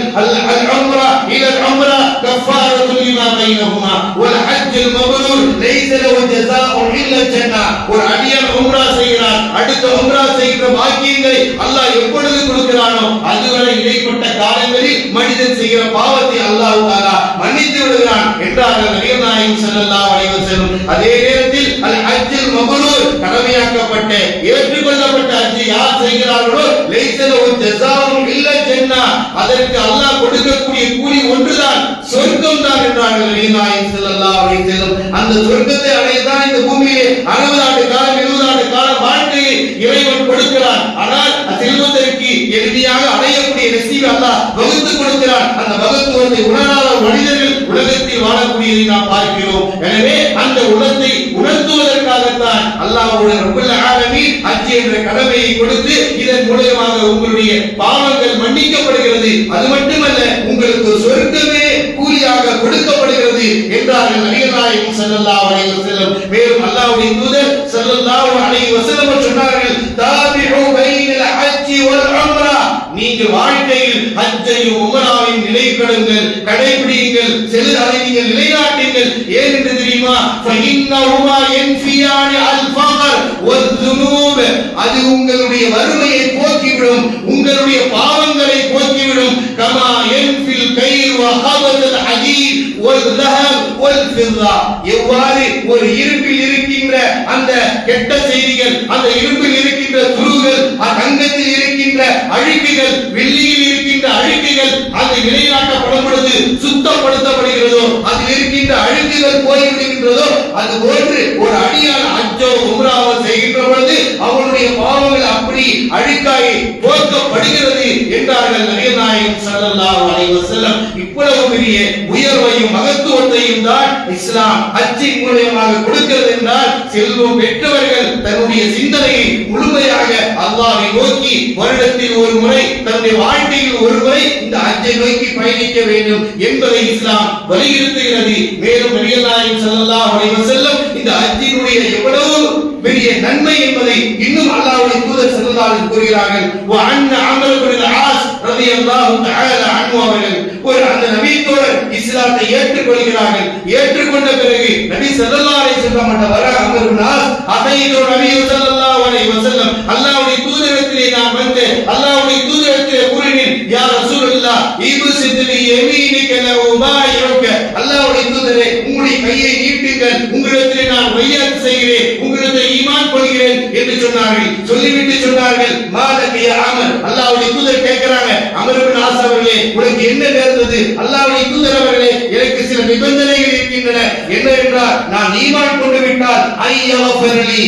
அல் உம்ரா இலல் உம்ரா கஃபாரத்து லிமா பைனஹுமா வல் ஹஜ்ஜுல் மப்ரூர் லைஸ லஹு ஜஸாஉன் இல்லா ஜன்னah. ஒரு அடியான் உம்ரா செய்கிறார், அடுத்த உம்ரா செய்கிற பாக்கியங்களை அல்லாஹ் எப்பொழுது கொடுக்கிறானோ அதுவரை இடைப்பட்ட காலங்களில் மனிதன் செய்கிற பாவத்தை அல்லாஹ் தஆலா மன்னித்து விடுகிறான் என்றார்கள் நபிகள் நாயகம் ஸல்லல்லாஹு அலைஹி வஸல்லம். அதே நேரத்தில் அல் ஹஜ்ஜுல் மப்ரூர் கடமையாக்கப்பட்ட ஏற்றுக்கொள்ளப்பட்ட ஹஜ் யார் செய்கிறார்களோ லைஸ லஹு ஜஸாஉன் இல்லா ஜன்னah, அதற்கு அல்லாஹ் கொடுக்கக்கூடிய கூலி ஒன்றுதான், சொர்க்கம் தான் என்றார்கள் நபிகள் நாயகம் ஸல்லல்லாஹு அலைஹி வஸல்லம். அந்த சொர்க்கத்தை அடையதான் இந்த பூமியிலே 60 ஆண்டு காலம் 70 ஆண்டு கால வாழ்க்கையை இறைவன் கொடுக்கிறான். ஆனால் செல்வதற்கு எளிமையாக அடையக்கூடிய நசீபை அல்லாஹ் வகுத்து கொடுக்கிறான். அந்த வகுத்துவத்தை உணராத மனிதர்கள் உலகத்தில் வாழக்கூடியதை நாம் பார்க்கிறோம். எனவே அந்த உலகத்தை உணர்த்துவதற்காகத்தான் அல்லாஹ்வுடைய ரப்புல் ஆலமீன் ஹஜ் என்ற கடமையை கொடுத்து இதன் மூலமாக உங்களுடைய பாவங்கள் மன்னிக்கப்படுகிறது, அது மட்டுமல்ல உங்களுக்கு சொர்க்கமே கூலியாக கொடுக்கப்படுகிறது என்றார்கள் நபிகள் நாயகம் ஸல்லல்லாஹு அலைஹி வஸல்லம். மேலும் அல்லாஹ்வுடைய தூதர் ஸல்லல்லாஹு அலைஹி வஸல்லம் சொன்னார்கள், தாபிஉ பைனல் ஹஜ் வல் உம்ரா, நீங்கள் வாழ்க்கையில் ஹஜ்ஜையும் உம்ராவையும் நிலைப்படுங்கள், கடைபிடியுங்கள், அதை நீங்கள் நிலைநாட்டுங்கள். ஏன் என்று தெரியுமா? ஃபஇன்னஹுமா யன்ஃபியானி அல் ஃபக்ர் வல் ذுனூப், அது உங்களுடைய வறுமையை போக்கிவிடும், உங்களுடைய பாவங்களை போக்கிவிடும். கமா யன்ஃபில் கைர் வ கபதல் ஹதீத் வல் ذهب வல் ஃபிضா, எவ்வாறு ஒரு இருப்பில் இருக்கின்ற அந்த கெட்ட செய்திகள், அந்த இருப்பில் இருக்கின்ற துருகள், தங்கத்தில் இருக்கின்ற அழுக்குகள், வெள்ளியில் இருக்கின்ற அழுக்குகள் அது நிலைநாட்டப்படும் பொழுது சுத்தப்படுத்தப்படுகிறதோ, அதில் இருக்கின்ற அழுக்குகள் போய்விடுகின்றதோ, அது போன்று ஒரு அடியான் ஹஜ்ஜோ உம்ராவோ செய்கின்ற பொழுது அவனுடைய பாவங்கள் அப்படி அழுக்காய் போக்கப்படுகிறது என்றார்கள் நபிகள் நாயகம் ஸல்லல்லாஹு அலைஹி வஸல்லம். இவ்வளவு பெரிய உயர்வையும் மகத்துவத்தையும் தான் இஸ்லாம் ஹஜ்ஜின் மூலமாக கொடுக்கிறது என்றால், செல்வம் பெற்றவர்கள் தன்னுடைய சிந்தனையை முழுமையாக அல்லாஹ்வை நோக்கி வருடத்தில் ஒரு முறை, தன்னுடைய வாழ்க்கையில் ஒரு முறை இந்த ஹஜ்ஜை நோக்கி பயணிக்க வேண்டும் என்பதை இஸ்லாம் வலியுறுத்துகிறது. மேலும் நபிகள் நாயகம் ஸல்லல்லாஹு அலைஹி வஸல்லம் இந்த ஹஜ்ஜினுடைய எவ்வளவு பெரிய நன்மை என்பதை இன்னும் அல்லாஹ்வுடைய தூதர் ஸல்லல்லாஹு அலைஹி கூறுகிறார்கள். வ அன் அம்ர் இப்னு ஆஸ் ரலியல்லாஹு தஆலா அன்ஹு அவர்கள் ஒரு அந்த நபித்தோடு இஸ்லாத்தை ஏற்றுக்கொள்கிறார்கள். ஏற்றுக்கொண்ட பிறகு நபி ஸல்லல்லாஹு அலைஹி வஸல்லம் வர அம்ர் இப்னு ஆஸ் அதையோ நபி ஸல்லல்லாஹு அலைஹி வஸல்லம், அல்லாஹ்வுடைய தூதரிடத்திலே நான் வந்து அல்லாஹ்வுடைய தூதரிடத்திலே கூறினேன், யா ரசூலுல்லாஹ் இப்சித்லி யமீனிக லஉபாயிருக, அல்லாஹ்வுடைய தூதரே உங்களுடைய கையை நீட்டுங்கள், உங்களிடத்திலே நான் பைஅத் செய்கிறேன், உங்களிடத்திலே ஈமான் கொள்கிறேன் என்று சொன்னார்கள். சொல்லிவிட்டு சொன்னார்கள், மாலக யா அமர், அல்லாஹ்வுடைய தூதர் கேட்கிறாங்க, அமர் இப்னு ஆஸ் அவர்களே உங்களுக்கு என்ன நேர்ந்தது? அல்லாஹ்வுடைய தூதர் அவர்களே எனக்கு சில நிபந்தனைகள் இருக்கின்றன. என்ன என்றால், நான் ஈமான் கொண்டு விட்டால் ஐயவஃபர்லி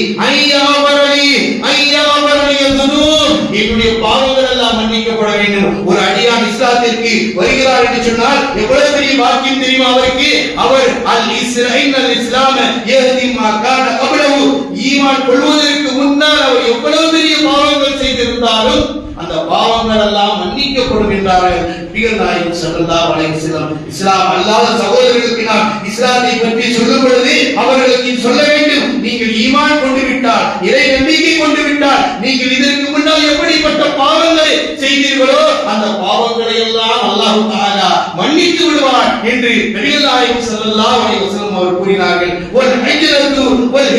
ذنوب, என்னுடைய பாவங்கள் எல்லாம் மன்னிக்கப்பட வேண்டும். ஒரு அடியான் இஸ்லாத்திற்கு வருகிறார் என்று சொன்னால் எவ்வளவு பெரிய பாக்கியம் தெரியுமா அவருக்கு? அவர் அல் இஸ்லாம் யஹ்தி மா கான கப்லஹு, ஈமான் கொள்வதற்கு முன்னால் அவர் எவ்வளவு பெரிய பாவங்கள் செய்திருந்தாலும் அந்த பாவங்கள் எல்லாம் மன்னிக்கப்படும் என்றார்கள் நபிகள் நாயகம் ஸல்லல்லாஹு அலைஹி வஸல்லம். இஸ்லாம் அல்லாத சகோதரர்களுக்கு நாம் இஸ்லாத்தை பற்றி சொல்லும் பொழுது அவர்களுக்கு சொல்ல வேண்டும், நீங்கள் ஈமான் கொண்டு விட்டால், இறை நம்பிக்கை கொண்டு விட்டால், நீங்கள் இதற்கு முன்னால் எப்படிப்பட்ட பாவங்களை செய்தீர்களோ அந்த பாவங்களை எல்லாம் அல்லாஹ் தஆலா மன்னித்து விடுவார் என்று நபிகள் நாயகம் ஸல்லல்லாஹு அலைஹி வஸல்லம் அவர் கூறினார்கள். வல்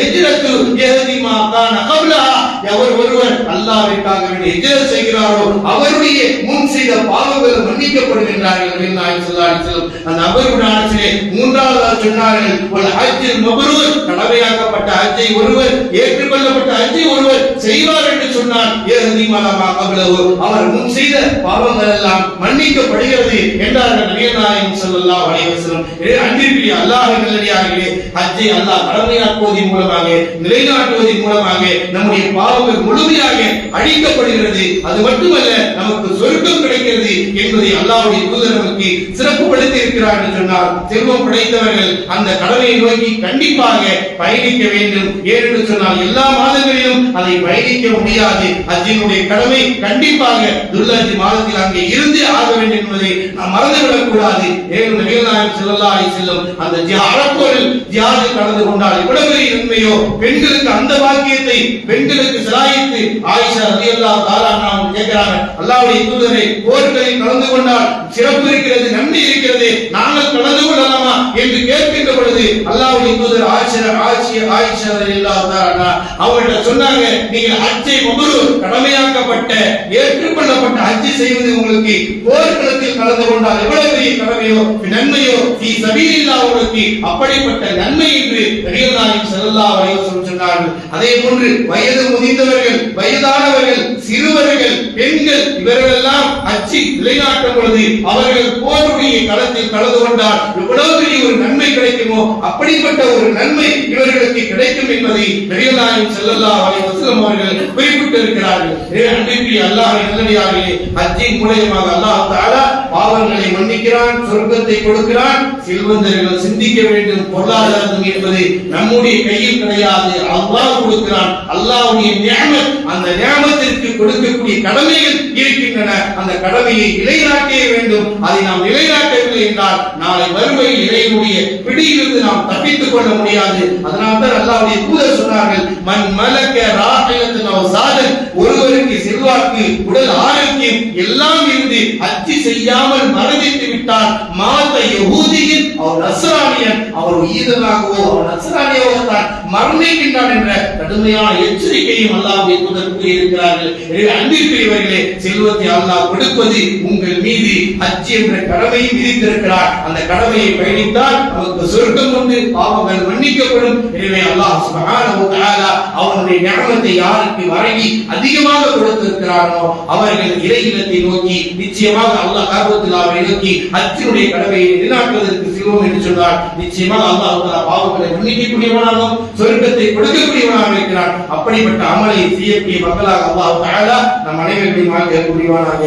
ஹிஜ்ரத்து யஹ்தி மா கான கப்லஹா, எவர் ஒருவர் அல்லாஹ்விற்காக வேண்டி ஹிஜ்ரத் செய்கிறாரோ அவருடைய முன் செய்த பாவங்கள் மன்னிக்கப்படுகின்றார்கள் நபிகள் நாயகம் ஸல்லல்லாஹு அலைஹி வஸல்லம். அந்த அபூ நாசிரே மூன்றாவதாக சொன்னார்கள், வல் ஹஜ்ஜுல் மப்ரூர், கடமையாக்கப்பட்ட ஹஜ்ஜை ஒருவர், ஏற்றுக்கொள்ளப்பட்ட ஹஜ்ஜை ஒருவர் செய்வார் என்று சொன்னார், யஹ்தி மா கப்லஹு, அவர் முன் செய்த பாவங்கள் எல்லாம் மன்னிக்கப்படுகிறது என்றார்கள் நபிகள் நாயகம் ஸல்லல்லாஹு அலைஹி வஸல்லம். அன்பிற்குரிய அல்லாஹ்வின் நல்லடியார்களே, ஹஜ்ஜை அல்லாஹ் கடமையாக்குவதன் மூலமாக, நிலைநாட்டுவதன் மூலமாக நம்முடைய பாவங்கள் முழுமையாக அழிக்கப்படுகிறது. அது மட்டுமல்ல, நமக்கு சொர்க்கம் கிடைக்கிறது என்பதை அல்லாஹ்வுடைய தூதர் நமக்கு சிறப்புப்படுத்தி இருக்கிறார் என்று சொன்னார். செல்வம் படைத்தவர்கள் அந்த கடமையை நோக்கி கண்டிப்பாக பயணிக்க வேண்டும். ஏனென்று சொன்னால் எல்லா மாதங்களிலும் அதை பயணிக்க முடியாது. ஹஜ்ஜினுடைய கடமை கண்டிப்பாக துல்ஹஜ் மாதத்தில் அங்கே இருந்து ஆக வேண்டும் என்பதை நாம் மறந்துவிடக் கூடாது. ஏன் நபிகள் நாயகம் ஸல்லல்லாஹு அலைஹி வஸல்லம் அந்த அரபோரில் ஜிஹாதில் கலந்து கொண்டால் எவ்வளவு பெரிய நன்மையோ, பெண்களுக்கு அந்த பாக்கியத்தை பெண்களுக்கு சலாயித்து ஆயிஷா ரலியல்லாஹு தஆலா அன்ஹா கேட்கிறாங்க, அல்லாஹ்வுடைய தூதரே போர்களில் கலந்து கொண்டால் சிறப்பு இருக்கிறது, நன்மை இருக்கிறது, நாங்கள் கலந்து கொள்ளலாமா என்று கேட்கின்ற பொழுது அல்லாஹ்வுடைய தூதர் ஆயிஷா ரலியல்லாஹு தஆலா அவர்கள் சொன்னாங்க, நீங்கள் ஹஜ்ஜை மப்ரூர் கடமையாக்கப்பட்ட ஏற்றுக்கொள்ளப்பட்ட ஹஜ் செய்வது உங்களுக்கு போர்க்களத்தில் கலந்து கொண்டால் எவ்வளவு பெரிய கடமையோ நன்மையோ ஃபீ சபீலில்லாஹ் உங்களுக்கு அப்படிப்பட்ட நன்மை என்று நபிகள் நாயகம் ஸல்லல்லாஹு அலைஹி வஸல்லம் சொன்னார்கள். அதே போன்று வயது முதிர்ந்தவர்கள், வயதானவர்கள், சிறுவர்கள், பெண்கள் இவர்கள் எல்லாம் ஹஜ்ஜை நிலைநாட்டும் பொழுது அவர்கள் போருடைய களத்தில் கலந்து கொண்டால் எவ்வளவு பெரிய ஒரு நன்மை கிடைக்குமோ அப்படிப்பட்ட ஒரு நன்மை இவர்களுக்கு கிடைக்கும் என்பதை நபிகள் நாயகம் ஸல்லல்லாஹு அலைஹி வஸல்லம் அவர்கள் குறிப்பிட்டிருக்கிறார்கள். அன்பிற்குரிய அல்லாஹ்வின் நல்லடியார்களே, ஹஜ்ஜின் மூலமாக அல்லாஹ் தஆலா பாவங்களை மன்னிக்கிறான், சொர்க்கத்தை கொடுக்கிறான். செல்வந்தர்கள் சிந்திக்க வேண்டும், பொருளாதாரம் என்பது நம்முடைய கையில் கிடையாது, அல்லாஹ் கொடுக்கிறான். அல்லாஹ்வுடைய நிஅமத், அந்த நிஅமத்திற்கு கொடுக்கக்கூடிய கடமைகள் இருக்கின்றன. அந்த கடமையை நிலைநாட்ட வேண்டும். அதை நாம் நிலைநாட்டவில்லை என்றால் நாளை மறுமையில் இறைவனுடைய பிடியிலிருந்து நாம் தப்பித்துக் கொள்ள முடியாது. அதனால்தான் அல்லாஹ்வுடைய தூதர் சொன்னார்கள், மன் மலக்க ராஹிலத்துன் அவ் சாதன், ஒருவருக்கு செல்வாக்கு, உடல் ஆரோக்கியம் எல்லாம் இருந்து ஹஜ் செய்யாமல் மரணித்து விட்டால் மாத யஹூதியின் அவர் நஸ்ரானியன், அவர் ஈதனாகவோ அவர் நஸ்ரானியாகவோ தான் மரணிக்கின்றான் என்ற கடுமையான எச்சரிக்கையும் அல்லாஹ்வுடைய தூதர் கூறியிருக்கிறார்கள். எனவே அன்பிற்குரியவர்களே, செல்வத்தை அல்லாஹ் கொடுப்பது உங்கள் மீது ஹஜ் என்ற கடமையை விதித்திருக்கிறார். அந்த கடமையை பயணித்தால் நமக்கு சொர்க்கம் உண்டு, பாவங்கள் மன்னிக்கப்படும். எனவே அல்லாஹ் சுப்ஹானஹு வ தஆலா அவனுடைய நிஅமத்தை யாருக்கு வழங்கி அதிகமாக கொடுத்திருக்கிறானோ அவர்கள் இறையிலத்தை நோக்கி நிச்சயமாக அல்லாஹ் காபத்துல்லாஹை நோக்கி ஹஜ்ஜினுடைய கடமையை நிலைநாட்டுவதற்கு செல்வோம் என்று சொன்னார். நிச்சயமாக அல்லாஹ் தஆலா பாவங்களை மன்னிக்கக்கூடியவனாகவும் சொர்க்கத்தை கொடுக்கக்கூடியவனாக இருக்கிறான். அப்படிப்பட்ட அமலை செய்யக்கூடிய மக்களாக அல்லாஹ் தஆலா நம் அனைவரையும் ஆக்கிய புரிவானாக.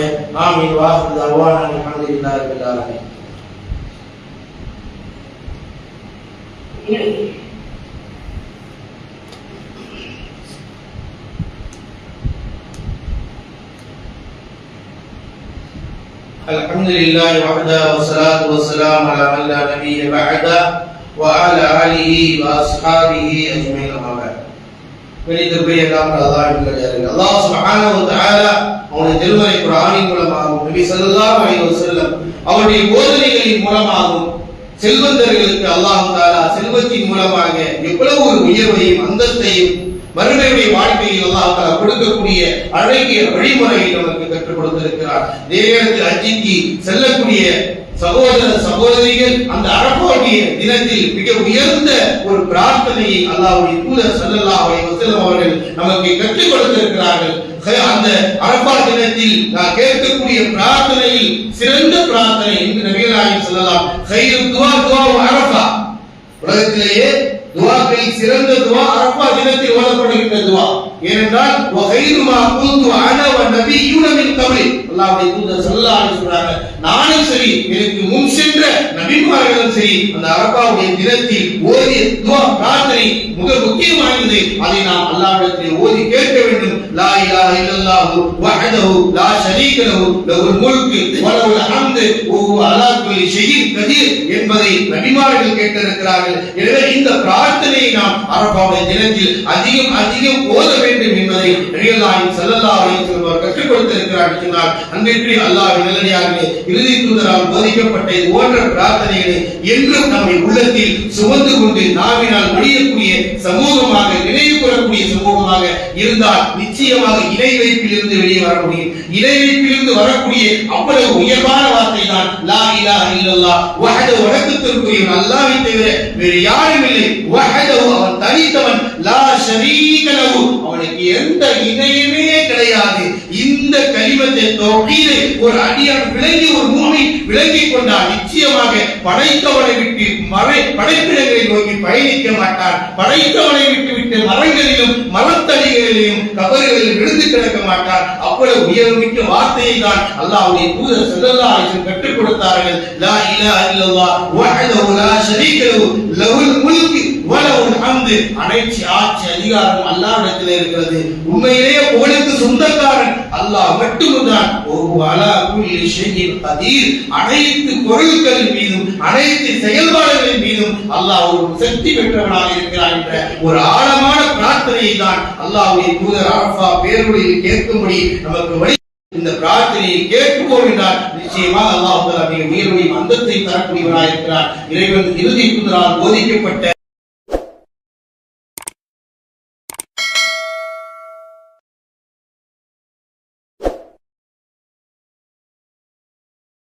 ஆமீன். வாஹிரு தஅவானா அல்ஹம்துலில்லாஹி ரப்பில் ஆலமீன். الحمد لله وحده والصلاة والسلام على من لا نبي بعده وعلى آله وأصحابه أجمعين. أما بعد. வெளியிடக்கூடிய அல்லாஹ் சுப்ஹானஹு வ தஆலா அவருடைய திருமறை குர்ஆனின் மூலமாகவும் நபி ஸல்லல்லாஹு அலைஹி வஸல்லம் அவருடைய போதனைகளின் மூலமாகவும் செல்வந்தர்களுக்கு அல்லாஹ் தஆலா செல்வத்தின் மூலமாக எவ்வளவு ஒரு உயர்வையும் அந்தஸ்தையும் மறுமையுடைய வாழ்க்கையில் அல்லாஹ் தஆலா கொடுக்கக்கூடிய அழகிய வழிமுறையை நமக்கு கற்றுக் கொடுத்திருக்கிறார். தேவனுக்கு ஹஜ்ஜிக்கு செல்லக்கூடிய சகோதர சகோதரிகள் அந்த அரபாவுடைய தினத்தில் மிக உயர்ந்த ஒரு பிரார்த்தனையை அல்லாஹ்வுடைய தூதர் ஸல்லல்லாஹு அலைஹி வஸல்லம் அவர்கள் நமக்கு கற்றுக் கொடுத்திருக்கிறார்கள். அந்த அரபா தினத்தில் நான் கேட்கக்கூடிய பிரார்த்தனையில் சிறந்த பிரார்த்தனை என்று நபிகள் நாயகம் ஸல்லல்லாஹு கைரு துஆ அரபா. உலகத்திலேயே துஆக்களில் சிறந்த துஆ அரபா தினத்தில் ஓதப்படுகின்ற துஆ. ஏனென்றால் வகைரு மா குன்து அனா வ நபியுன மின் கப்லி, அல்லாஹ்வுடைய தூதர் ஸல்லல்லாஹு அலைஹி வஸல்லம் நானும் சரி எனக்கு முன் சென்ற நபிமார்களும் சரி அந்த அரபாவுடைய தினத்தில் ஓதிய துஆ பிரார்த்தனை மிக முக்கியமானது. அதை நாம் அல்லாஹ்விடத்தில் ஓதி கேட்க வேண்டும். லா இலாஹ இல்லல்லாஹு வஹ்தஹு லா ஷரீக லஹு லஹுல் முல்கு வ லஹுல் ஹம்து வ ஹுவ அலா குல்லி ஷைஇன் கதீர் என்பதை நபிமார்கள் கேட்டிருக்கிறார்கள். எனவே இந்த பிரார்த்தனையை நாம் அரபாவுடைய தினத்தில் அதிகம் ஓத வேண்டும் என்பதை நபிகள் நாயகம் ஸல்லல்லாஹு அலைஹி வஸல்லம் கற்றுக் கொடுத்திருக்கிறார்கள் சொன்னால், அன்பிற்குரிய அல்லாஹ்வின் நல்லடியார்களே, இறுதி தூதரால் போதிக்கப்பட்ட இது போன்ற பிரார்த்தனைகளை என்றும் நம்முடைய உள்ளத்தில் சுமந்து கொண்டு நாவினால் முடியக்கூடிய சமூகமாக, நினைவு கூறக்கூடிய சமூகமாக இருந்தால் நிச்சயமாக இணை வைப்பிலிருந்து வெளியே வர முடியும். இணை வைப்பிலிருந்து வரக்கூடிய அவ்வளவு உயர்வான வார்த்தை தான் லா இலாஹ இல்லல்லாஹ் வஹ்தஹு, வணக்கத்திற்குரியவன் அல்லாஹ்வை தவிர வேறு யாரும் இல்லை. வஹ்தஹு, அவன் தனித்தவன். லா ஷரீக லஹு, அவனுக்கு எந்த இணையுமே கிடையாது. இந்த கலிமத்தை தௌஹீதை ஒரு அடியான் விளங்கி, ஒரு மூமின் விளங்கிக் கொண்டால் நிச்சயமாக படைத்தவனை விட்டு படைப்பிடங்களை நோக்கி பயணிக்க மாட்டான். படைத்தவனை விட்டு மரங்களிலும் மரத்தடிகளிலும் இடங்களிலும் கபறுகளில் விழுந்து கிடக்க மாட்டார். அவ்வளவு உயர்மிக்க வார்த்தையை தான் அல்லாஹ்வுடைய தூதர் ஸல்லல்லாஹு அலைஹி வஸல்லம் கற்றுக் கொடுத்தார்கள். லா இலாஹ இல்லல்லாஹ் வஹ்தஹு லா ஷரீக லஹு லஹுல் முல்கு வ லஹுல் ஹம்து. அனைத்து ஆட்சி அதிகாரம் அல்லாஹ்விடத்தில் இருக்கிறது. உண்மையிலேயே புகழுக்கு சொந்தக்காரன் அல்லாஹ் மட்டும்தான். அலா குல்லி ஷைஇன் கதீர். அனைத்து பொருட்களின் மீதும் அனைத்து செயல்பாடுகளின் மீதும் அல்லாஹ் ஒரு சக்தி பெற்றவனாக இருக்கிறான் என்ற ஒரு ஆழமான பிரார்த்தனையை தான் அல்லாஹ்வுடைய தூதர் அரஃபா பேருரையில் கேட்கும்படி நமக்கு வழி. இந்த பிரார்த்தனையை கேட்போம் என்றால் நிச்சயமாக அல்லாஹ் தஆலா மிக உயர்வை அந்தத்தை தரக்கூடியவனாக இருக்கிறார். இறைவன் இறுதி தூதரால் போதிக்கப்பட்ட